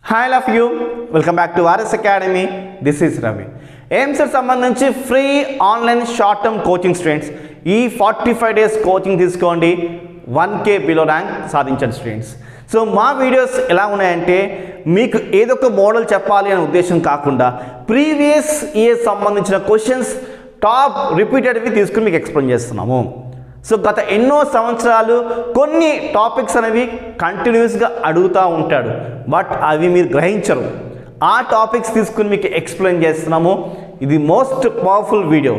Hi love you welcome back to RS academy. This is Ravi. AIIMS సంబంధించి free online short term coaching students ఈ 45 days coaching తీసుకోండి, 1K below rank సాధించండి students. So మా videos ఎలా ఉన్నాయంటే మీకు ఏదో ఒక మోడల్ చెప్పాలి అనే ఉద్దేశం కాకుండా ప్రీవియస్ ఇయర్ సంబంధించిన క్వశ్చన్స్ టాప్ రిపీటెడ్వి తీసుకుని మీకు ఎక్స్ప్లెయిన్ చేస్తున్నాము. సో గత ఎన్నో సంవత్సరాలు కొన్ని టాపిక్స్ అనేవి కంటిన్యూస్గా అడుగుతూ ఉంటాడు, బట్ అవి మీరు గ్రహించరు. ఆ టాపిక్స్ తీసుకుని మీకు ఎక్స్ప్లెయిన్ చేస్తున్నాము. ఇది మోస్ట్ పవర్ఫుల్ వీడియో.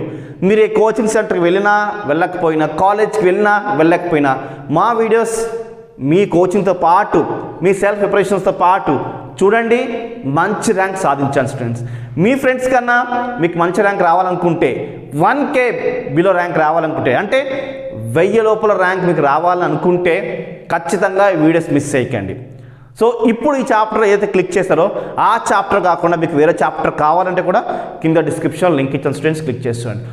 మీరు ఏ కోచింగ్ సెంటర్కి వెళ్ళినా వెళ్ళకపోయినా, కాలేజ్కి వెళ్ళినా వెళ్ళకపోయినా, మా వీడియోస్ మీ కోచింగ్తో పాటు మీ సెల్ఫ్ ప్రిపరేషన్స్తో పాటు చూడండి, మంచి ర్యాంక్ సాధించండి స్టూడెంట్స్. మీ ఫ్రెండ్స్ కన్నా మీకు మంచి ర్యాంక్ రావాలనుకుంటే, 1K బిలో ర్యాంక్ రావాలనుకుంటే, అంటే 1000 లోపల ర్యాంక్ మీకు రావాలనుకుంటే ఖచ్చితంగా ఈ వీడియోస్ మిస్ చేయకండి. సో ఇప్పుడు ఈ చాప్టర్ ఏదైతే క్లిక్ చేస్తారో ఆ చాప్టర్ కాకుండా మీకు వేరే చాప్టర్ కావాలంటే కూడా కింద డిస్క్రిప్షన్ లింక్ ఇచ్చిన స్టూడెంట్స్ క్లిక్ చేయండి.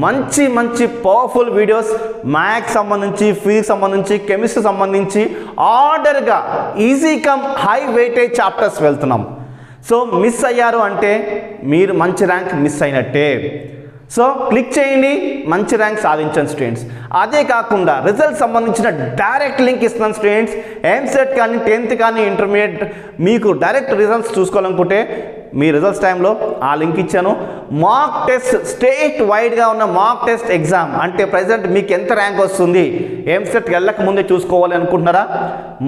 మంచి మంచి పవర్ఫుల్ వీడియోస్ మ్యాథ్స్ సంబంధించి, ఫిజిక్స్ సంబంధించి, కెమిస్ట్రీ సంబంధించి ఆర్డర్గా easy come high weightage chapters వెళ్తున్నాం. సో మిస్ అయ్యారు అంటే మీరు మంచి ర్యాంక్ మిస్ అయినట్టే. సో క్లిక్ చేయండి, మంచి ర్యాంక్ సాధించండి స్టూడెంట్స్. అదే కాకుండా రిజల్ట్ సంబంధించిన డైరెక్ట్ లింక్ ఇస్తున్నాను స్టూడెంట్స్. ఎంసెట్ కానీ 10th కానీ ఇంటర్మీడియట్ మీకు డైరెక్ట్ రిజల్ట్స్ చూసుకోవాలనుకుంటే మీ రిజల్ట్స్ టైంలో ఆ లింక్ ఇచ్చాను. మాక్ టెస్ట్ స్టేట్ వైడ్గా ఉన్న మాక్ టెస్ట్ ఎగ్జామ్, అంటే ప్రజెంట్ మీకు ఎంత ర్యాంక్ వస్తుంది ఎంసెట్కి వెళ్ళక ముందే చూసుకోవాలి అనుకుంటున్నారా?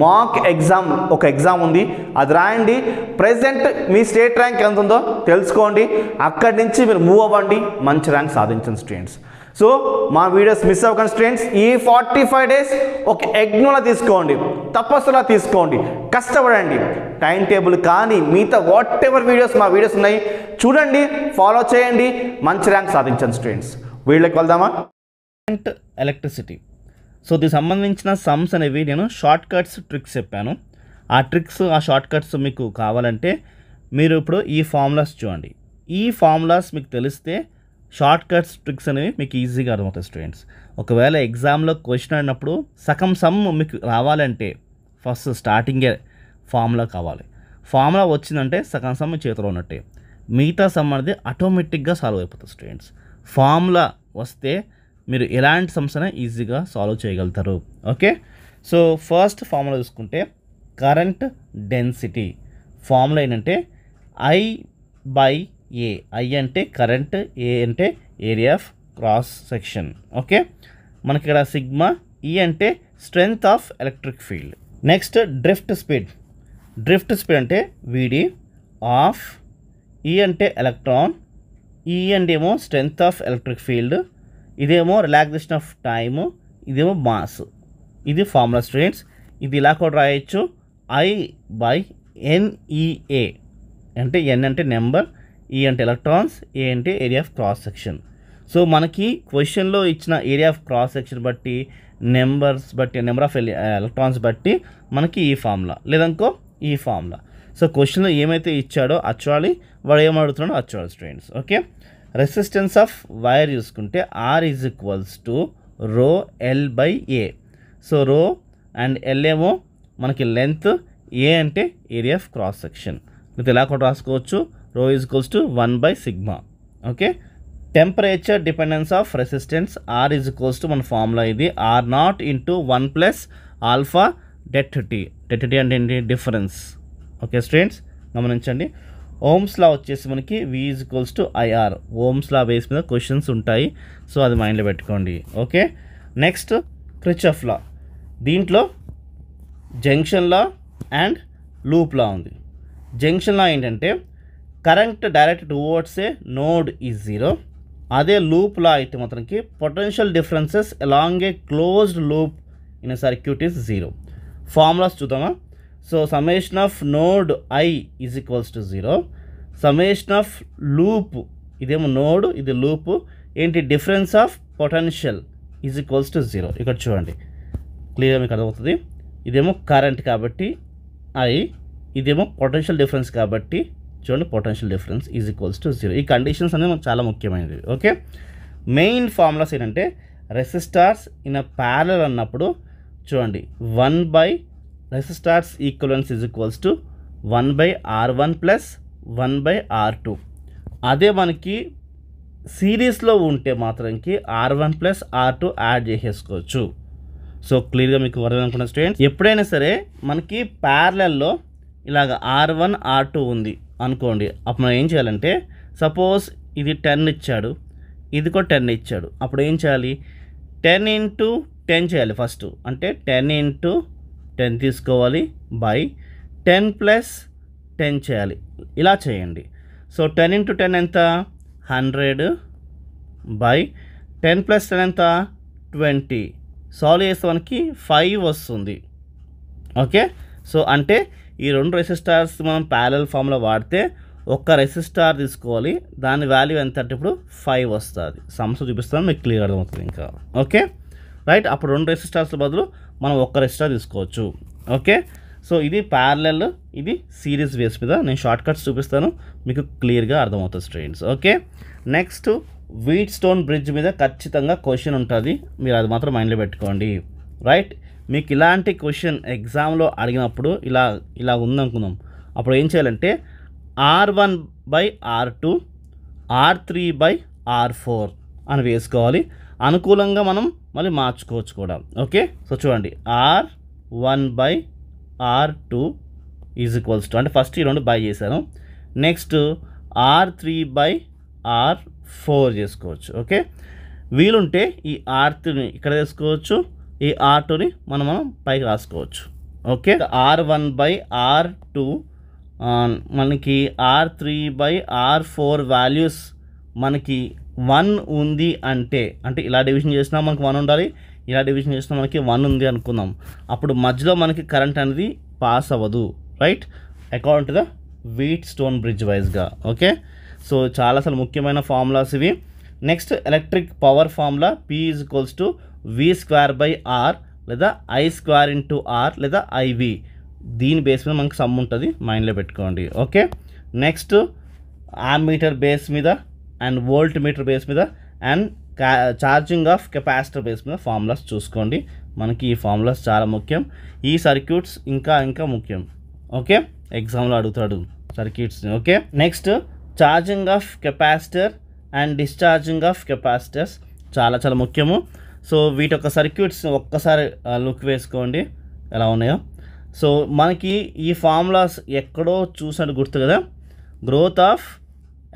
మాక్ ఎగ్జామ్ ఒక ఎగ్జామ్ ఉంది, అది రాయండి. ప్రజెంట్ మీ స్టేట్ ర్యాంక్ ఎంత ఉందో తెలుసుకోండి, అక్కడి నుంచి మీరు మూవ్ అవ్వండి, మంచి ర్యాంక్ సాధించండి స్టూడెంట్స్. సో మా వీడియోస్ మిస్ అవ్వకండి స్టూడెంట్స్. ఈ 45 డేస్ ఒక యజ్ఞంలా తీసుకోండి, తపస్సులా తీసుకోండి, కష్టపడండి. టైం టేబుల్ కానీ మిగతా వాట్ ఎవర్ వీడియోస్ మా వీడియోస్ ఉన్నాయి, చూడండి, ఫాలో చేయండి, మంచి ర్యాంక్ సాధించండి స్టూడెంట్స్. వీళ్ళకి వెళ్దామా? ఎలక్ట్రిసిటీ. సో దీనికి సంబంధించిన సమ్స్ అనేవి నేను షార్ట్ కట్స్ ట్రిక్స్ చెప్పాను. ఆ ట్రిక్స్, ఆ షార్ట్ కట్స్ మీకు కావాలంటే మీరు ఇప్పుడు ఈ ఫార్ములాస్ చూడండి. ఈ ఫార్ములాస్ మీకు తెలిస్తే షార్ట్ కట్స్ ట్రిక్స్ అనేవి మీకు ఈజీగా అర్థమవుతాయి స్టూడెంట్స్. ఒకవేళ ఎగ్జామ్లో క్వశ్చన్ అడినప్పుడు సగం సమ్ మీకు రావాలంటే ఫస్ట్ స్టార్టింగే ఫార్ములా కావాలి. ఫార్ములా వచ్చిందంటే సగం సమ్ మీ చేతిలో ఉన్నట్టే, మిగతా సమ్ అనేది ఆటోమేటిక్గా సాల్వ్ అయిపోతుంది స్టూడెంట్స్. ఫార్ములా వస్తే మీరు ఎలాంటి సమ్స్ అయినా ఈజీగా సాల్వ్ చేయగలుగుతారు. ఓకే, సో ఫస్ట్ ఫార్ములా చూసుకుంటే కరెంట్ డెన్సిటీ ఫార్ములా ఏంటంటే I/A. I అంటే కరెంట్, A అంటే area of cross section. Okay, మనకి ఇక్కడ సిగ్మా. E అంటే strength of electric field. Next drift speed. Drift speed అంటే VD ఆఫ్ E అంటే ఎలక్ట్రాన్, E అంటే ఏమో స్ట్రెంగ్త్ ఆఫ్ ఎలక్ట్రిక్ ఫీల్డ్, ఇదేమో రిలాక్సేషన్ ఆఫ్ టైము, ఇదేమో మాస్. ఇది ఫార్ములా స్టూడెంట్స్. ఇది ఇలా కూడా రాయొచ్చు, I/NEA. అంటే N అంటే నెంబర్, E అంటే ఎలక్ట్రాన్స్, A అంటే area of cross section. So మనకి క్వశ్చన్లో ఇచ్చిన ఏరియా ఆఫ్ క్రాస్ సెక్షన్ బట్టి, నెంబర్స్ బట్టి, నెంబర్ ఆఫ్ ఎలక్ట్రాన్స్ బట్టి మనకి ఈ ఫార్ములా, లేదనుకో ఈ ఫార్ములా. సో క్వశ్చన్లో ఏమైతే ఇచ్చాడో అచ్చువాలి, వాడు ఏమడుగుతున్నాడో అచ్చువాలి students. Okay, resistance of wire చూసుకుంటే R = ρL/A. So rho and L ఏమో మనకి లెంత్, A అంటే ఏరియా ఆఫ్ క్రాస్ సెక్షన్. ఇది ఇలా కూడా రాసుకోవచ్చు, ρ = 1/σ. Okay, temperature dependence of resistance R = మన ఫార్ములా ఇది R0 × 1 + ఆల్ఫా డెట్ T అంటే ఏంటి? డిఫరెన్స్. ఓకే స్టూడెంట్స్ గమనించండి. ఓమ్స్ లా వచ్చేసి మనకి V = IR. Ohm's law base మీద క్వశ్చన్స్ ఉంటాయి, సో అది మైండ్లో పెట్టుకోండి. Okay, next Kirchhoff law. దీంట్లో junction law and loop law ఉంది. జంక్షన్ లా ఏంటంటే current direct towards a node is 0. అదే లూప్ లా అయితే మాత్రంకి potential differences along a closed loop in a circuit is 0. Formulas చూద్దామా? So summation of node I = 0. Summation of loop, ఇదేమో node, ఇది loop, ఏంటి? Difference of potential = 0. ఇక్కడ చూడండి, క్లియర్గా మీకు అర్థమవుతుంది. ఇదేమో కరెంట్ కాబట్టి I, ఇదేమో పొటెన్షియల్ డిఫరెన్స్ కాబట్టి చూడండి, పొటెన్షియల్ డిఫరెన్స్ = 0. ఈ కండిషన్స్ అనేది మనకు చాలా ముఖ్యమైనది. ఓకే, మెయిన్ ఫార్ములాస్ ఏంటంటే రెసిస్టార్స్ ఇన్ అ ప్యారలల్ అన్నప్పుడు చూడండి, 1/రెసిస్టార్స్ ఈక్వలెన్స్ = 1/R1 ప్లస్ 1/R2. అదే మనకి సిరీస్లో ఉంటే మాత్రంకి R1 ప్లస్ R2 యాడ్ చేసేసుకోవచ్చు. సో క్లియర్గా మీకు అర్థం అనుకున్న స్టూడెంట్స్, ఎప్పుడైనా సరే మనకి ప్యారలల్లో ఇలాగ R1 R2 ఉంది అనుకోండి, అప్పుడు మనం ఏం చేయాలంటే సపోజ్ ఇది 10 ఇచ్చాడు, ఇది కూడా 10 ఇచ్చాడు, అప్పుడు ఏం చేయాలి 10 ఇంటూ 10 చేయాలి ఫస్ట్. అంటే 10 ఇంటూ 10 తీసుకోవాలి బై 10 ప్లస్ 10 చేయాలి. ఇలా చేయండి. సో 10 ఇంటూ 10 ఎంత 100 బై 10 ప్లస్ 10 ఎంత 20. సాల్వ్ చేస్తే మనకి 5 వస్తుంది. ఓకే, సో అంటే ఈ రెండు రెసిస్టార్స్ మనం ప్యారలల్ ఫామ్లో వాడితే ఒక్క రెసిస్టార్ తీసుకోవాలి, దాని వాల్యూ ఎంత అంటే ఇప్పుడు 5 వస్తుంది. సమస్య చూపిస్తాను, మీకు క్లియర్ అర్థమవుతుంది ఇంకా. ఓకే రైట్, అప్పుడు రెండు రెసిస్టార్స్ బదులు మనం ఒక్క రెసిస్టార్ తీసుకోవచ్చు. ఓకే, సో ఇది ప్యారలల్, ఇది సిరీస్ బేస్ మీద నేను షార్ట్ కట్స్ చూపిస్తాను, మీకు క్లియర్గా అర్థమవుతుంది students. Okay, next wheat stone bridge మీద ఖచ్చితంగా క్వశ్చన్ ఉంటుంది, మీరు అది మాత్రం మైండ్లో పెట్టుకోండి. రైట్, మీకు ఇలాంటి క్వశ్చన్ ఎగ్జామ్లో అడిగినప్పుడు ఇలా ఉందనుకుందాం, అప్పుడు ఏం చేయాలంటే R1/R2 R3/R4 అని వేసుకోవాలి. అనుకూలంగా మనం మళ్ళీ మార్చుకోవచ్చు కూడా. ఓకే, సో చూడండి R1/R2 ఈజ్ ఈక్వల్స్ టు, అంటే ఫస్ట్ ఈ రెండు బై చేశాను, నెక్స్ట్ R3/R4 చేసుకోవచ్చు. ఓకే, వీలుంటే ఈ R3ని ఇక్కడ వేసుకోవచ్చు, ఈ R2ని మనం పైకి రాసుకోవచ్చు. ఓకే, R1/R2 మనకి R3/R4 వాల్యూస్ మనకి 1 ఉంది అంటే ఇలా డివిజన్ చేసినా మనకి 1 ఉండాలి, ఇలా డివిజన్ చేసినా మనకి 1 ఉంది అనుకుందాం. అప్పుడు మధ్యలో మనకి కరెంట్ అనేది పాస్ అవ్వదు. Right, according to the wheat stone bridge వైజ్గా. ఓకే, సో చాలా అసలు ముఖ్యమైన ఫార్ములాస్ ఇవి. Next electric power formula P is equals to V²/R లేదా I²/R లేదా IV. దీని బేస్ మీద మనకి సమ్ ఉంటుంది, మైండ్లో పెట్టుకోండి. ఓకే, నెక్స్ట్ ఆమ్మీటర్ బేస్ మీద అండ్ వోల్ట్ మీటర్ బేస్ మీద and charging of capacitor base మీద ఫార్ములాస్ చూసుకోండి. మనకి ఈ ఫార్ములాస్ చాలా ముఖ్యం, ఈ సర్క్యూట్స్ ఇంకా ముఖ్యం. ఓకే, ఎగ్జామ్లో అడుగుతాడు circuits. Okay, next charging of capacitor and discharging of capacitors చాలా ముఖ్యము. సో వీటి యొక్క సర్క్యూట్స్ ఒక్కసారి లుక్ వేసుకోండి ఎలా ఉన్నాయో. సో మనకి ఈ ఫార్ములాస్ ఎక్కడో చూసినట్టు గుర్తు కదా, growth of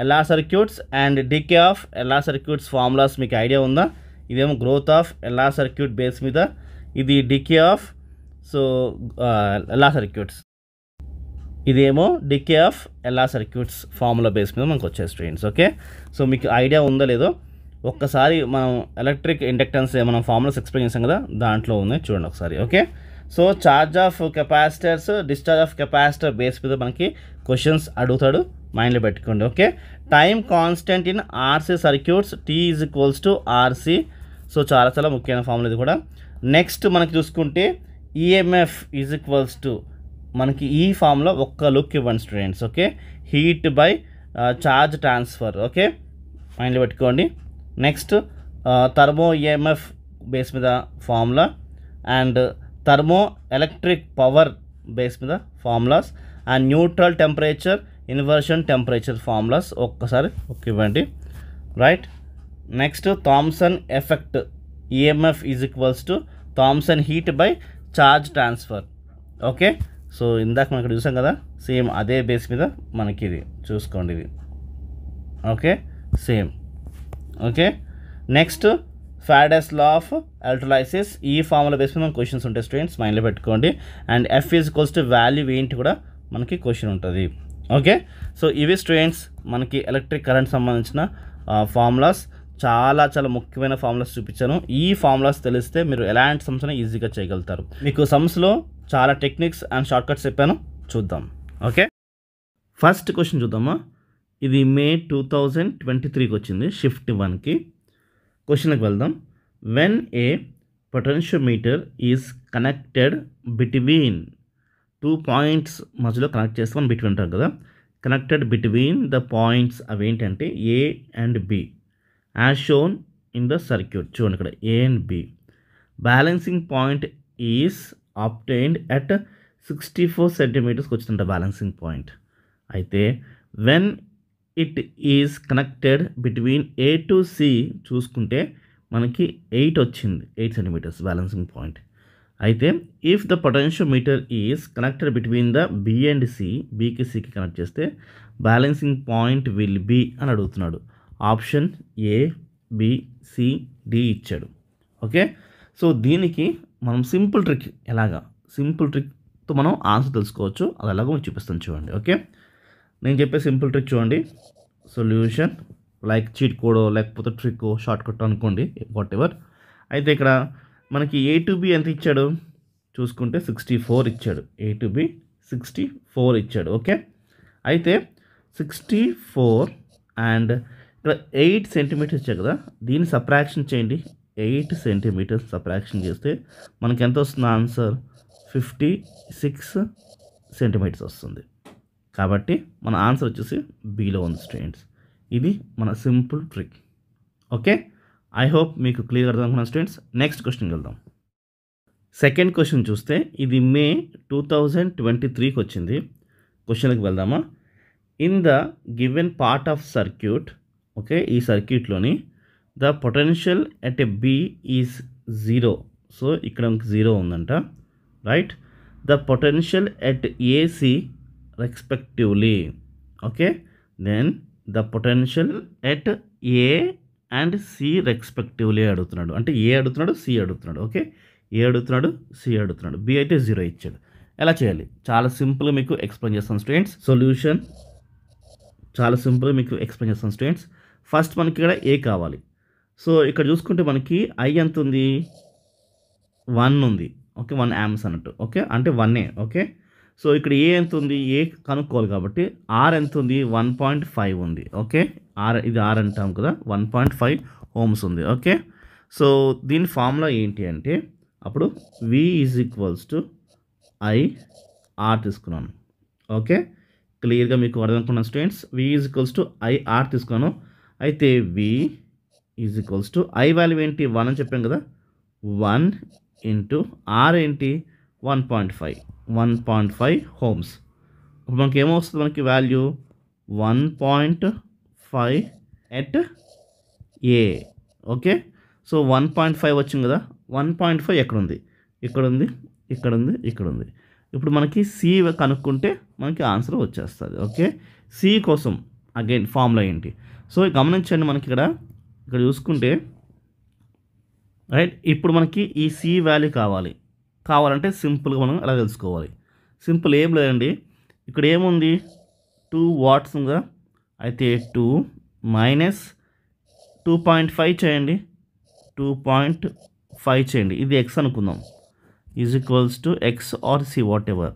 LR circuits and decay of LR circuits formulas మీకు ఐడియా ఉందా? ఇదేమో growth of LR circuit base మీద, ఇది డికే ఆఫ్ ఎల్ఆర్ సర్క్యూట్స్, ఇదేమో decay of LR circuits formula base మీద మనకు వచ్చే స్టూడెంట్స్. ఓకే, సో మీకు ఐడియా ఉందో లేదో ఒక్కసారి మనం ఎలక్ట్రిక్ ఇండక్టెన్స్ మనం ఫార్ములాస్ ఎక్స్ప్లెయిన్ చేసాం కదా, దాంట్లో ఉన్నాయి చూడండి ఒకసారి. Okay, so charge of capacitors discharge of capacitor base మీద మనకి క్వశ్చన్స్ అడుగుతాడు, మైండ్లో పెట్టుకోండి. Okay, time constant in RC circuits T is equals to RC. So చాలా ముఖ్యమైన ఫార్ములా ఇది కూడా. నెక్స్ట్ మనకి చూసుకుంటే EMF ఈజ్ ఈక్వల్స్ టు, మనకి ఈ ఫార్ములా ఒక్క లుక్ ఇవ్వండి students. Okay, heat by charge transfer. Okay, మైండ్లో పెట్టుకోండి. నెక్స్ట్ థర్మో EMF బేస్ మీద formula and thermo electric power base మీద formulas and neutral temperature inversion temperature formulas ఒక్కసారి ఇవ్వండి. Right, next Thomson effect EMF is equals to Thomson heat by charge transfer. Okay, so ఇందాక మనం ఇక్కడ చూసాం కదా, same అదే బేస్ మీద మనకి ఇది చూసుకోండి ఇది. Okay, same. Okay, next Faraday's law of electrolysis, ఈ ఫార్ములా బేస్ మీద మనకు క్వశ్చన్స్ ఉంటాయి స్టూడెంట్స్, మైండ్లో పెట్టుకోండి. And F is equals to value ఏంటి కూడా మనకి క్వశ్చన్ ఉంటుంది. ఓకే, సో ఇవి స్టూడెంట్స్ మనకి ఎలక్ట్రిక్ కరెంట్ సంబంధించిన ఫార్ములాస్, చాలా ముఖ్యమైన ఫార్ములాస్ చూపించాను. ఈ ఫార్ములాస్ తెలిస్తే మీరు ఎలాంటి సమ్స్ అయినా ఈజీగా చేయగలుగుతారు. మీకు సమ్స్లో చాలా టెక్నిక్స్ అండ్ షార్ట్ కట్స్ చెప్పాను, చూద్దాం. ఓకే, ఫస్ట్ క్వశ్చన్ చూద్దామా. ఇది May 2023కి వచ్చింది, షిఫ్ట్ 1కి. క్వశ్చన్కి వెళ్దాం. When a potentiometer is connected between 2 points మధ్యలో కనెక్ట్ చేస్తే మనం బిట్వీన్ ఉంటాం కదా, కనెక్టెడ్ బిట్వీన్ ద పాయింట్స్ అవి ఏంటంటే A and B as shown in the circuit. చూడండి ఇక్కడ A and B. Balancing point is obtained at 64 సెంటీమీటర్స్కి వచ్చిందంట బ్యాలెన్సింగ్ పాయింట్. అయితే when it is connected between A to C చూసుకుంటే మనకి 8 వచ్చింది, 8 సెంటీమీటర్స్ బ్యాలెన్సింగ్ పాయింట్. అయితే if the potentiometer is connected between the B and C, బీకి సికి connect చేస్తే బ్యాలెన్సింగ్ పాయింట్ విల్ బి అని అడుగుతున్నాడు. Option A, B, C, D ఇచ్చాడు. ఓకే, సో దీనికి మనం సింపుల్ ట్రిక్తో మనం ఆన్సర్ తెలుసుకోవచ్చు. అది ఎలాగో మీకు చూపిస్తాను చూడండి. ఓకే, నేను చెప్పే సింపుల్ ట్రిక్ చూడండి. సొల్యూషన్ లైక్ చీట్ కోడో లేకపోతే ట్రిక్కో షార్ట్ కట్ అనుకోండి, వాట్ ఎవర్. అయితే ఇక్కడ మనకి ఏ టు బి ఎంత ఇచ్చాడు చూసుకుంటే 64 ఇచ్చాడు. ఏ టు బి 64 ఇచ్చాడు. ఓకే, అయితే 64 అండ్ ఇక్కడ 8 సెంటీమీటర్స్ ఇచ్చాడు కదా, దీన్ని సబ్ట్రాక్షన్ చేయండి. 8 సెంటీమీటర్స్ సబ్ట్రాక్షన్ చేస్తే మనకి ఎంత వస్తుంది ఆన్సర్? 56 సెంటీమీటర్స్ వస్తుంది. కాబట్టి మన ఆన్సర్ వచ్చేసి బిలో ఉంది స్టూడెంట్స్. ఇది మన simple trick. Okay, I hope మీకు క్లియర్ అర్థం అనుకున్నాను స్టూడెంట్స్. నెక్స్ట్ క్వశ్చన్కి వెళ్దాం. సెకండ్ క్వశ్చన్ చూస్తే ఇది మే 2023కి వచ్చింది. క్వశ్చన్కి వెళ్దామా? In the given part of circuit, okay, ఈ సర్క్యూట్లోని the potential at A B is 0. So ఇక్కడ 0 ఉందంట, right? The potential at AC respectively. Okay, then the potential at A and C respectively అడుగుతున్నాడు. అంటే ఏ అడుగుతున్నాడు, సి అడుగుతున్నాడు. ఓకే, ఏ అడుగుతున్నాడు, C అడుగుతున్నాడు. బి అయితే 0 ఇచ్చాడు. ఎలా చేయాలి? చాలా సింపుల్గా మీకు ఎక్స్ప్లెయిన్ చేస్తాను స్టూడెంట్స్. సొల్యూషన్ చాలా సింపుల్గా మీకు ఎక్స్ప్లెయిన్ చేస్తాను స్టూడెంట్స్. ఫస్ట్ మనకి ఇక్కడ ఏ కావాలి. సో ఇక్కడ చూసుకుంటే మనకి ఐ ఎంత ఉంది? 1 ఉంది. ఓకే, 1 amps అన్నట్టు. ఓకే, అంటే 1. ఓకే, సో ఇక్కడ ఏ ఎంత ఉంది? ఏ కనుక్కోవాలి కాబట్టి ఆర్ ఎంత ఉంది? 1.5 ఉంది. ఓకే, ఇది ఆర్ అంటాం కదా, 1.5 ohms ఉంది. ఓకే, సో దీని ఫార్ములా ఏంటి అంటే అప్పుడు V is equals to I R తీసుకున్నాను. ఓకే, క్లియర్గా మీకు అర్థం అనుకున్నాను students. V is equals to I R తీసుకున్నాను. అయితే V is equals to I value ఏంటి? 1 అని చెప్పాం కదా, 1 ఇంటూ ఆర్ ఏంటి? 1.5 ohms. ఇప్పుడు మనకి ఏమొస్తుంది? మనకి value 1.5 at a. Okay, so 1.5 వచ్చింది కదా. 1.5 ఎక్కడ ఉంది? ఇక్కడ ఉంది, ఇక్కడ ఉంది, ఇక్కడ ఉంది. ఇప్పుడు మనకి సి కనుక్కుంటే మనకి ఆన్సర్ వచ్చేస్తుంది. ఓకే, సి కోసం అగైన్ ఫార్ములా ఏంటి? సో గమనించండి, మనకి ఇక్కడ చూసుకుంటే రైట్, ఇప్పుడు మనకి ఈ సి వాల్యూ కావాలంటే సింపుల్గా మనం ఎలా తెలుసుకోవాలి? సింపుల్ ఏం లేదండి, ఇక్కడ ఏముంది? 2 watts ఉందా? అయితే 2 మైనస్ 2.5 చేయండి. 2.5 చేయండి. ఇది ఎక్స్ అనుకుందాం. Is equals to X R C whatever.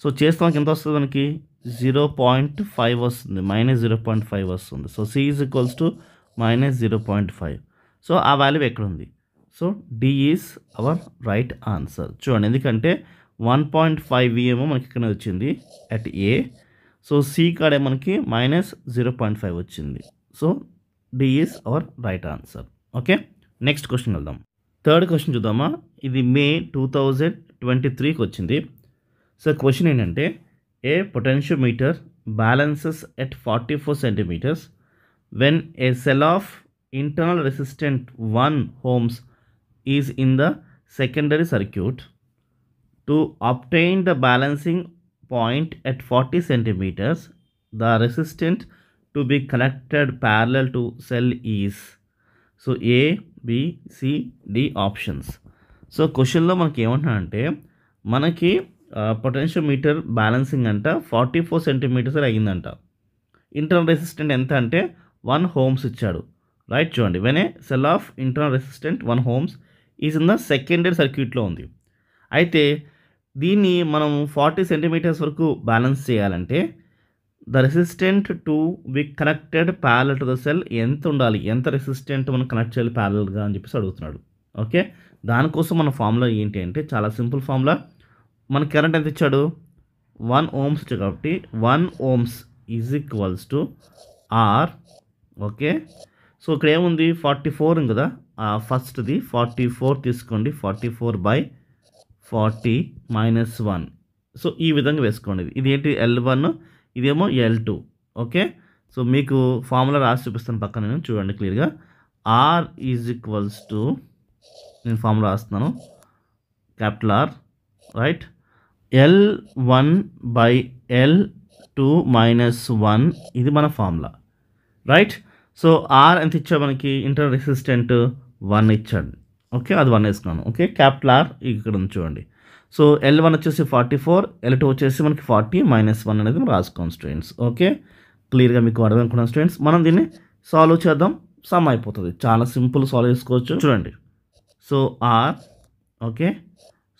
So చేస్తానికి ఎంత వస్తుంది? మనకి 0.5 వస్తుంది, మైనస్ 0.5 వస్తుంది. So C is equals to minus 0.5. So ఆ వాల్యూ ఎక్కడ ఉంది? So D is our right answer. చూడండి, ఎందుకంటే 1.5 ఏమో మనకి ఇక్కడ వచ్చింది అట్ ఏ. సో సి కాడే మనకి మైనస్ 0.5 వచ్చింది. So D is our right answer. Okay, next question వెళ్దాం. థర్డ్ క్వశ్చన్ చూద్దామా? ఇది మే 2023కి వచ్చింది. సో క్వశ్చన్ ఏంటంటే a potentiometer balances at 44 centimeters when a cell of internal resistant 1 ohms is in the secondary circuit. To obtain the balancing point at 40 centimeters, the resistant to be connected parallel to cell is. So A, B, C, D options. So క్వశ్చన్లో మనకి ఏమంటున్నారంటే మనకి potentiometer balancing అంట 44 centimeters అయ్యిందంట. Internal resistant ఎంత అంటే 1 ohms ఇచ్చాడు. Right, చూడండి, when a cell of internal resistant 1 ohms is in the secondary సర్క్యూట్లో ఉంది. అయితే దీన్ని మనం 40 centimeters వరకు బ్యాలెన్స్ చేయాలంటే the resistant to be connected parallel to the cell ఎంత ఉండాలి? ఎంత రెసిస్టెంట్ మనం కనెక్ట్ చేయాలి ప్యారలల్గా అని చెప్పేసి అడుగుతున్నాడు. ఓకే, దానికోసం మన ఫార్ములా ఏంటి అంటే చాలా సింపుల్ ఫార్ములా. మన కరెంట్ ఎంత ఇచ్చాడు? 1 ohms ఇచ్చాడు కాబట్టి 1 ohms is equals to R. Okay, so ఇక్కడ ఏముంది? 44 ఉంది కదా, ఫస్ట్ది 44 తీసుకోండి. 44/40 - 1. సో ఈ విధంగా వేసుకోండి. ఇది ఏంటి L1, ఇదేమో L2. ఓకే, సో మీకు ఫార్ములా రాసి చూపిస్తాను పక్కన, నేను చూడండి క్లియర్గా. R ఈజ్ ఈక్వల్స్ టు, నేను ఫార్ములా రాస్తున్నాను, capital R, right, L1 by L2 minus 1, ఇది మన ఫార్ములా, రైట్. సో R ఎంత ఇచ్చాడు మనకి, ఇంటర్ రెసిస్టెంట్ 1 ఇచ్చాడు. ఓకే, అది 1 వేసుకున్నాను. ఓకే, క్యాపిటల్ R ఇక్కడ ఉంది చూడండి. సో L1 వచ్చేసి 44, L2 వచ్చేసి మనకి 40 మైనస్ 1 అనేది మనం రాసుకోండి స్టూడెంట్స్. ఓకే, క్లియర్గా మీకు అర్థం అనుకున్నాను స్టూడెంట్స్. మనం దీన్ని సాల్వ్ చేద్దాం, సమ్ అయిపోతుంది, చాలా సింపుల్ సాల్వ్ చేసుకోవచ్చు. చూడండి, so R, okay,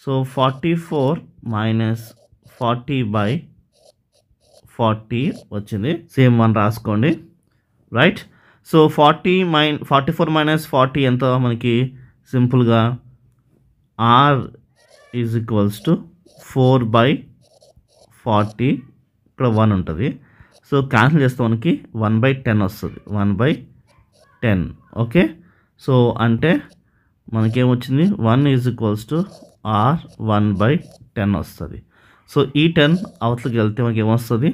so 44 minus 40 by 40 వచ్చింది, సేమ్ 1 రాసుకోండి, రైట్. సో 44 మైనస్ 40 ఎంత మనకి, సింపుల్గా R is equals to 4 by 40, ఇక్కడ 1 ఉంటుంది. సో క్యాన్సిల్ చేస్తే మనకి 1/10 వస్తుంది, 1/10. ఓకే, సో అంటే మనకేమొచ్చింది, 1 ఈజ్ ఈక్వల్స్ టు R 1/10 వస్తుంది. సో ఈ 10 అవతలకి వెళ్తే మనకి ఏమొస్తుంది,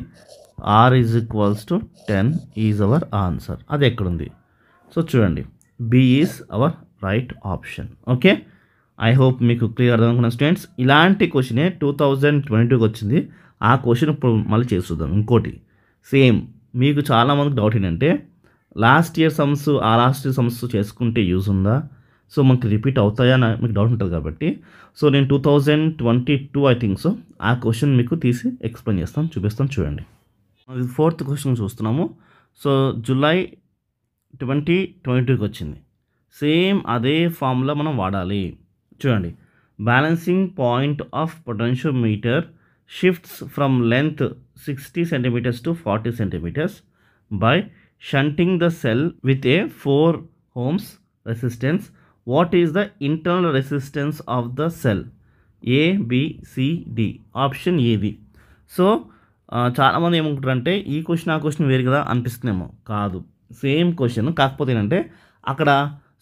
R is equals to 10 is our answer. అది ఎక్కడుంది, సో చూడండి, B is our right option. Okay, I hope మీకు క్లియర్ అర్థం అనుకున్న స్టూడెంట్స్. ఇలాంటి క్వశ్చనే 2022కి వచ్చింది, ఆ క్వశ్చన్ ఇప్పుడు మళ్ళీ చేస్తుందాం. ఇంకోటి సేమ్, మీకు చాలామందికి డౌట్ ఏంటంటే లాస్ట్ ఇయర్ సమ్స్, ఆ లాస్ట్ ఇయర్ సమ్స్ చేసుకుంటే యూజ్ ఉందా, సో మనకి రిపీట్ అవుతాయా అని మీకు డౌట్ ఉంటుంది కాబట్టి, సో నేను 2022 ఐ థింక్ సో ఆ క్వశ్చన్ మీకు తీసి ఎక్స్ప్లెయిన్ చేస్తాను, చూపిస్తాను. చూడండి, 4th క్వశ్చన్ చూస్తున్నాము. సో జూలై 2022కి వచ్చింది, సేమ్ అదే ఫార్ములా మనం వాడాలి. చూడండి, balancing point of potentiometer shifts from length 60 centimeters to 40 centimeters by shunting the cell with a 4 ohms resistance. What is the internal resistance of the cell? A, B, C, D. Option ఏది. So చాలామంది ఏమనుకుంటారంటే ఈ question ఆ question వేరు కదా అనిపిస్తుందేమో, కాదు, same question, కాకపోతే ఏంటంటే అక్కడ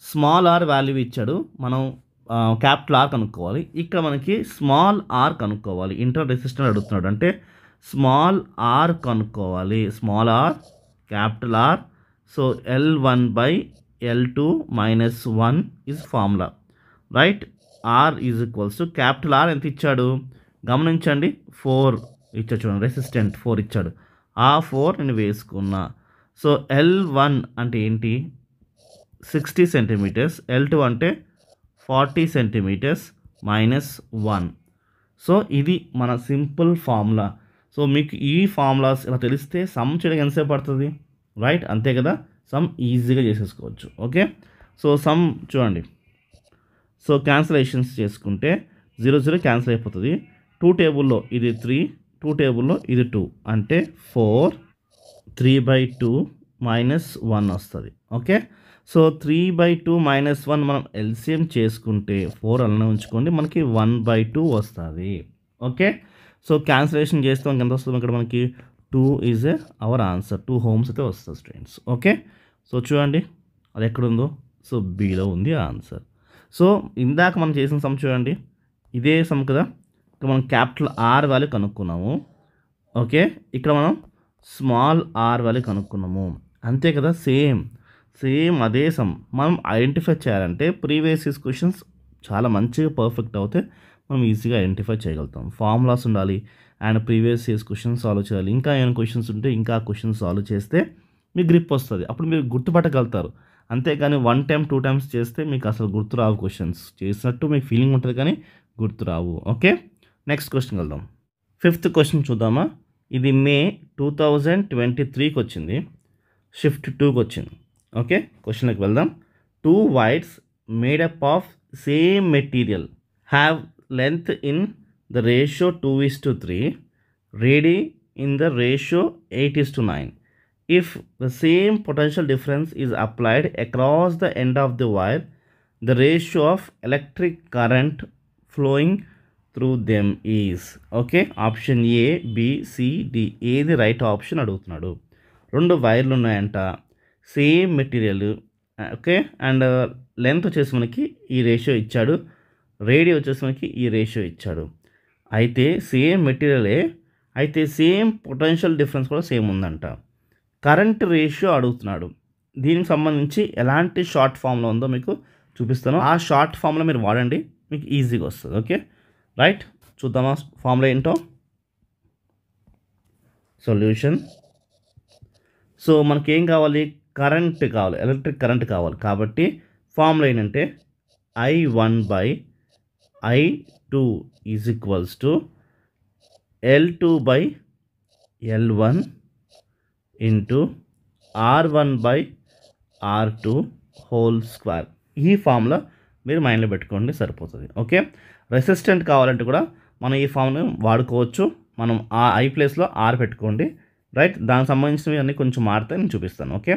స్మాల్ r వాల్యూ ఇచ్చాడు, మనం క్యాపిటల్ R కనుక్కోవాలి. ఇక్కడ మనకి స్మాల్ r కనుక్కోవాలి. ఇంటర్ రెసిస్టెన్స్ అడుగుతున్నాడు అంటే స్మాల్ r కనుక్కోవాలి, small r, capital R. So L1 by L2 minus 1 is formula, right. R is equals to capital R ఎంత ఇచ్చాడు గమనించండి, 4 ఇచ్చాడు చూడండి, రెసిస్టెంట్ 4 ఇచ్చాడు, ఆ 4 నేను వేసుకున్నా. సో L1 అంటే ఏంటి, 60 centimeters, L2 అంటే 40 centimeters మైనస్ 1. సో ఇది మన సింపుల్ ఫార్ములా. సో మీకు ఈ ఫార్ములాస్ ఇలా తెలిస్తే సమ్ చేయడానికి ఎంతసేపు పడుతుంది, రైట్, అంతే కదా, సమ్ ఈజీగా చేసేసుకోవచ్చు. ఓకే, సో సమ్ చూడండి, సో క్యాన్సిలేషన్స్ చేసుకుంటే 0 0 క్యాన్సిల్ అయిపోతుంది. 2 టేబుల్లో ఇది 3, 2 టేబుల్లో ఇది 2, అంటే 4, 3/2 మైనస్ 1 వస్తుంది. ఓకే, సో 3/2 మైనస్ 1 మనం ఎల్సిఎం చేసుకుంటే 4 అలానే ఉంచుకోండి, మనకి 1/2 వస్తుంది. ఓకే, సో క్యాన్సిలేషన్ చేస్తే మనకి ఎంత వస్తుంది, ఇక్కడ మనకి 2 ఈజ్ అవర్ ఆన్సర్, 2 ohms అయితే వస్తుంది స్టూడెంట్స్. ఓకే, సో చూడండి అది ఎక్కడుందో, సో బీలో ఉంది ఆన్సర్. సో ఇందాక మనం చేసిన సమ్ చూడండి, ఇదే సమ్ కదా, ఇక్కడ మనం క్యాపిటల్ R వాల్యూ కనుక్కున్నాము. ఓకే, ఇక్కడ మనం స్మాల్ r వాల్యూ కనుక్కున్నాము, అంతే కదా, సేమ్ అదే సమ్. మనం ఐడెంటిఫై చేయాలంటే ప్రీవియస్ ఇయర్స్ క్వశ్చన్స్ చాలా మంచిగా పర్ఫెక్ట్ అవుతే మనం ఈజీగా ఐడెంటిఫై చేయగలుగుతాం. ఫార్ములాస్ ఉండాలి and previous years questions solve చేయాలి. ఇంకా ఏమైనా క్వశ్చన్స్ ఉంటే ఇంకా క్వశ్చన్స్ సాల్వ్ చేస్తే మీకు గ్రిప్ వస్తుంది, అప్పుడు మీరు గుర్తుపట్టగలుగుతారు. అంతేకాని 1 time 2 times చేస్తే మీకు అసలు గుర్తురావు, క్వశ్చన్స్ చేసినట్టు మీకు ఫీలింగ్ ఉంటుంది కానీ గుర్తురావు. ఓకే, నెక్స్ట్ క్వశ్చన్ వెళ్దాం. 5th క్వశ్చన్ చూద్దామా. ఇది మే 2023కి వచ్చింది, షిఫ్ట్ 2కి వచ్చింది. ఓకే, క్వశ్చన్కి వెళ్దాం. 2 wires made up of same material have length in the ratio 2:3, radii in the ratio 8:9. If the same potential difference is applied across the end of the wire, the ratio of electric current flowing through them is. Okay, option A, B, C, D ఏది right option అడుగుతున్నాడు. 2 వైర్లు ఉన్నాయంట, same material. Okay, and length వచ్చేసి మనకి ఈ ratio ఇచ్చాడు, radio వచ్చేసి మనకి ఈ రేషియో ఇచ్చాడు. అయితే సేమ్ మెటీరియలే, అయితే సేమ్ పొటెన్షియల్ డిఫరెన్స్ కూడా సేమ్ ఉందంట. కరెంట్ రేషియో అడుగుతున్నాడు. దీనికి సంబంధించి ఎలాంటి షార్ట్ ఫామ్లో ఉందో మీకు చూపిస్తాను. ఆ షార్ట్ ఫామ్లో మీరు వాడండి, మీకు ఈజీగా వస్తుంది. ఓకే రైట్, చూద్దామా ఫామ్లో ఏంటో. సొల్యూషన్. సో మనకేం కావాలి, కరెంట్ కావాలి, ఎలక్ట్రిక్ కరెంట్ కావాలి. కాబట్టి ఫార్ములా ఏంటంటే I1/I2 is equals to L2/L1 into R1/R2 whole square. ఈ ఫార్ములా మీరు మైండ్లో పెట్టుకోండి, సరిపోతుంది. ఓకే, రెసిస్టెంట్ కావాలంటే కూడా మనం ఈ ఫామ్ను వాడుకోవచ్చు. మనం ఆ I ప్లేస్లో R పెట్టుకోండి. రైట్, దానికి సంబంధించినవి అన్నీ కొంచెం మారితే నేను చూపిస్తాను. ఓకే,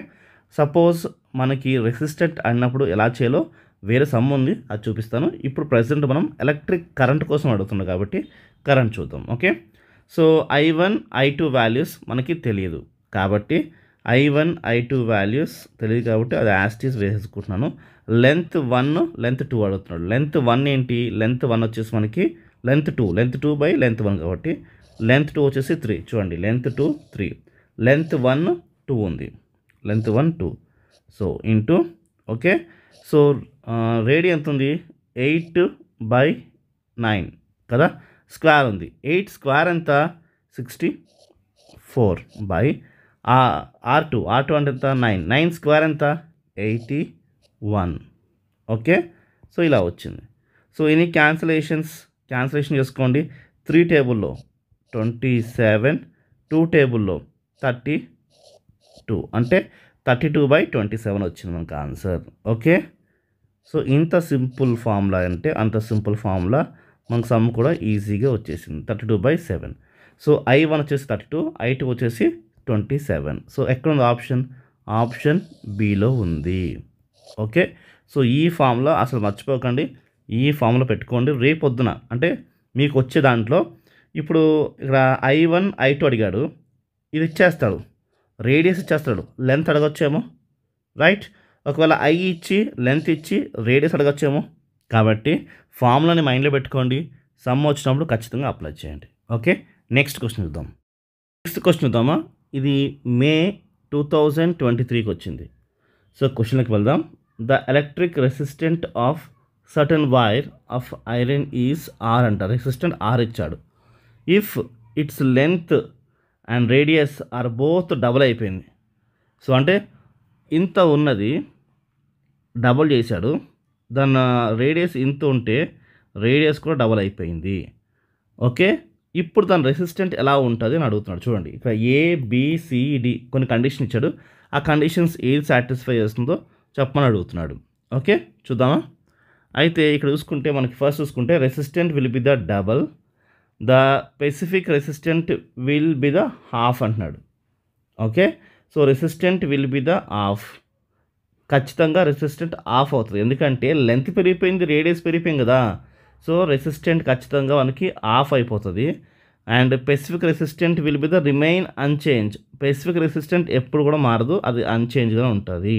సపోజ్ మనకి రెసిస్టెంట్ అన్నప్పుడు ఎలా చేయాలో వేరే సమ్ ఉంది, అది చూపిస్తాను. ఇప్పుడు ప్రజెంట్ మనం ఎలక్ట్రిక్ కరెంట్ కోసం అడుగుతున్నాం కాబట్టి కరెంట్ చూద్దాం. Okay, so I1 I2 values మనకి తెలియదు కాబట్టి I1 I2 వాల్యూస్ తెలియదు కాబట్టి అది యాస్టీస్ వేసేసుకుంటున్నాను. లెంత్ 1 లెంత్ 2 అడుగుతున్నాడు. లెంత్ 1 ఏంటి, లెంత్ 1 వచ్చేసి మనకి లెంత్ 2 బై లెంత్ 1 కాబట్టి లెంత్ 2 వచ్చేసి 3. చూడండి, లెంత్ 2 3, లెంత్ 1 2 ఉంది, length 1 2. So into, okay, so radius ఎంత ఉంది, 8/9 కదా, స్క్వేర్ ఉంది. 8 స్క్వేర్ ఎంత, 64 బై R2 అంటే ఎంత, 9 స్క్వేర్ ఎంత, 81. ఓకే, సో ఇలా వచ్చింది. సో ఇన్ని క్యాన్సిలేషన్ చేసుకోండి. 3 టేబుల్లో 27, 2 టేబుల్లో 32 అంటే 32/27 వచ్చింది మనకు ఆన్సర్. ఓకే, సో ఇంత సింపుల్ ఫార్ములా అంటే అంత సింపుల్ ఫార్ములా మనకు సమ్ కూడా ఈజీగా వచ్చేసింది, 32/7. సో I1 వచ్చేసి 32, I2 వచ్చేసి 27. సో ఎక్కడ ఉంది ఆప్షన్, ఆప్షన్ బిలో ఉంది. ఓకే, సో ఈ ఫార్ములా అసలు మర్చిపోకండి, ఈ ఫార్ములా పెట్టుకోండి. రేపొద్దున అంటే మీకు వచ్చే దాంట్లో ఇప్పుడు ఇక్కడ I1 I2 అడిగాడు, ఇది ఇచ్చేస్తాడు, రేడియస్ ఇచ్చేస్తాడు, లెంత్ అడగొచ్చేమో. రైట్, ఒకవేళ I ఇచ్చి లెంత్ ఇచ్చి రేడియస్ అడగొచ్చేమో. కాబట్టి ఫార్ములాని మైండ్లో పెట్టుకోండి, సమ్ వచ్చినప్పుడు ఖచ్చితంగా అప్లై చేయండి. ఓకే, నెక్స్ట్ క్వశ్చన్ చూద్దామా. ఇది మే 2023కి వచ్చింది. సో క్వశ్చన్కి వెళ్దాం. The electric resistant of certain wire of iron is R అంట. రెసిస్టెంట్ R ఇచ్చాడు. If its length and radius are both double అయిపోయింది. సో అంటే ఇంత ఉన్నది డబుల్ చేశాడు, దాని రేడియస్ ఇంత ఉంటే రేడియస్ కూడా డబుల్ అయిపోయింది. ఓకే, ఇప్పుడు దాని రెసిస్టెంట్ ఎలా ఉంటుంది అని అడుగుతున్నాడు. చూడండి, ఇక్కడ ABCD కొన్ని కండిషన్ ఇచ్చాడు. ఆ కండిషన్స్ ఏది సాటిస్ఫై చేస్తుందో చెప్పమని అడుగుతున్నాడు. ఓకే, చూద్దామా. అయితే ఇక్కడ చూసుకుంటే మనకి ఫస్ట్ చూసుకుంటే resistant will be the double, the specific resistant will be the half అంటున్నాడు. Okay, so resistant will be the half. ఖచ్చితంగా రెసిస్టెంట్ ఆఫ్ అవుతుంది, ఎందుకంటే లెంత్ పెరిగిపోయింది, రేడియస్ పెరిగిపోయింది కదా. సో రెసిస్టెంట్ ఖచ్చితంగా మనకి ఆఫ్ అయిపోతుంది. And specific resistant will be the remain unchanged. Specific resistant ఎప్పుడు కూడా మారదు, అది అన్చేంజ్గా ఉంటుంది.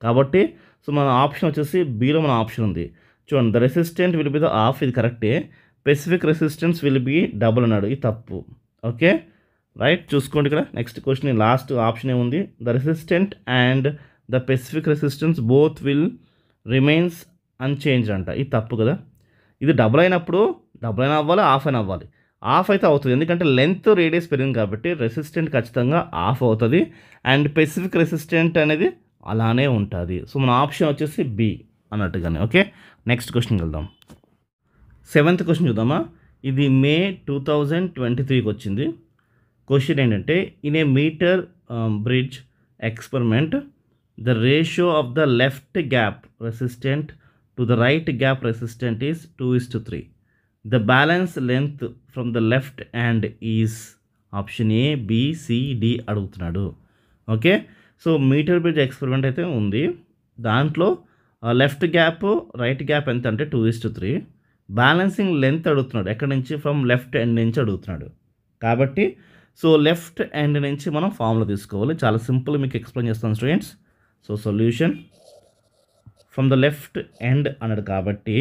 కాబట్టి సో మన ఆప్షన్ వచ్చేసి బీలో మన ఆప్షన్ ఉంది. చూడండి, the resistant will be the of, ఇది కరెక్టే. Specific resistance will be double అన్నాడు, ఇది తప్పు. ఓకే రైట్, చూసుకోండి ఇక్కడ నెక్స్ట్ క్వశ్చన్ లాస్ట్ ఆప్షన్ ఏముంది, the resistant and the specific resistance both will remains unchanged అంట, ఇది తప్పు కదా. ఇది డబుల్ అయినప్పుడు డబుల్ అయినా అవ్వాలి, ఆఫ్ అయినా అవ్వాలి. ఆఫ్ అయితే అవుతుంది, ఎందుకంటే లెంత్ రేడియస్ పెరిగింది కాబట్టి రెసిస్టెంట్ ఖచ్చితంగా ఆఫ్ అవుతుంది. అండ్ స్పెసిఫిక్ రెసిస్టెంట్ అనేది అలానే ఉంటుంది. సో మన ఆప్షన్ వచ్చేసి బి అన్నట్టుగానే. ఓకే, నెక్స్ట్ క్వశ్చన్కి వెళ్దాం. 7th క్వశ్చన్ చూద్దామా. ఇది మే 2023కి వచ్చింది. క్వశ్చన్ ఏంటంటే, in a meter bridge experiment the ratio of the left gap resistant to the right gap resistant is 2:3. The balance length from the left hand is option A, B, C, D అడుగుతున్నాడు. Okay, so meter bridge experiment అయితే ఉంది. దాంట్లో left gap right gap ఎంత అంటే 2:3. Balancing length అడుగుతున్నాడు, ఎక్కడి నుంచి, from left end నుంచి అడుగుతున్నాడు. కాబట్టి సో లెఫ్ట్ ఎండ్ నుంచి మనం ఫార్ములా తీసుకోవాలి. చాలా సింపుల్, మీకు ఎక్స్ప్లెయిన్ చేస్తాను students. So solution, from the left end అన్నాడు కాబట్టి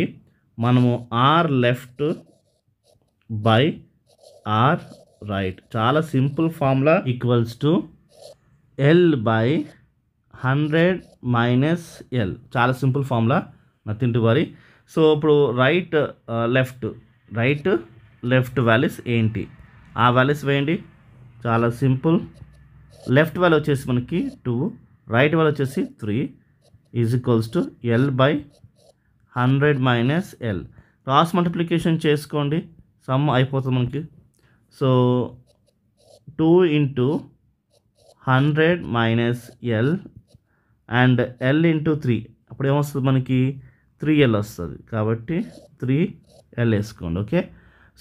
మనము R left by R right. చాలా simple formula equals to L by 100 minus L. చాలా simple formula, nothing to worry. So ఇప్పుడు రైట్ లెఫ్ట్ వాల్యూస్ ఏంటి, ఆ వాల్యూస్ వేయండి. చాలా సింపుల్. లెఫ్ట్ వాల్యూ వచ్చేసి మనకి 2, రైట్ వాల్యూ వచ్చేసి 3 is equals to L by 100 minus L. Cross multiplication చేసుకోండి, సమ్ అయిపోతుంది మనకి. So 2 into 100 minus L and L into 3, అప్పుడు ఏమొస్తుంది మనకి 3L వస్తుంది. కాబట్టి 3L వేసుకోండి. Okay.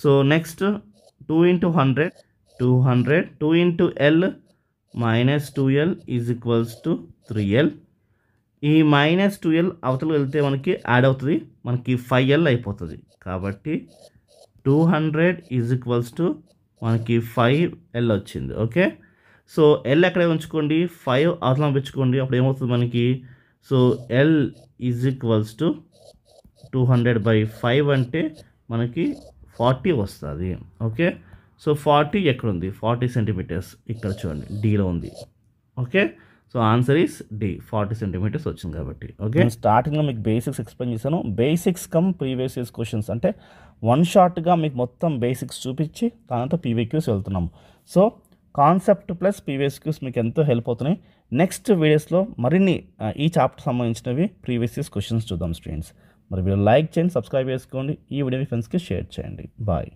So next 2 into 100 200, 2 into L minus 2L is equals to 3L. ఈ మైనస్ 2L అవతల వెళ్తే మనకి యాడ్ అవుతుంది, మనకి 5L అయిపోతుంది. కాబట్టి 200 ఈజ్ ఈక్వల్స్ టు మనకి 5L వచ్చింది. ఓకే. సో ఎల్ ఎక్కడే ఉంచుకోండి, 5 అవతల పంపించుకోండి, అప్పుడు ఏమవుతుంది మనకి. So L is equals to 200/5 అంటే మనకి 40 వస్తుంది. ఓకే. సో 40 ఎక్కడ ఉంది, 40 సెంటీమీటర్స్ ఇక్కడ చూడండి, డీలో ఉంది. Okay. So answer is D, 40 centimetres వచ్చింది కాబట్టి. ఓకే. నేను స్టార్టింగ్లో మీకు బేసిక్స్ ఎక్స్ప్లెయిన్ చేశాను. Basics cum previous years questions అంటే వన్ షాట్గా మీకు మొత్తం బేసిక్స్ చూపించి తర్వాత పీవీక్యూస్ వెళ్తున్నాము. సో కాన్సెప్ట్ ప్లస్ పీవీక్యూస్ మీకు ఎంతో హెల్ప్ అవుతున్నాయి. నెక్స్ట్ వీడియోస్లో మరిన్ని ఈ చాప్టర్ సంబంధించినవి ప్రీవియస్ ఇయర్స్ క్వశ్చన్స్ చూద్దాం స్టూడెంట్స్. మరి వీడియో లైక్ చేయండి, సబ్స్క్రైబ్ చేసుకోండి, ఈ వీడియో మీ ఫ్రెండ్స్కి షేర్ చేయండి. బాయ్.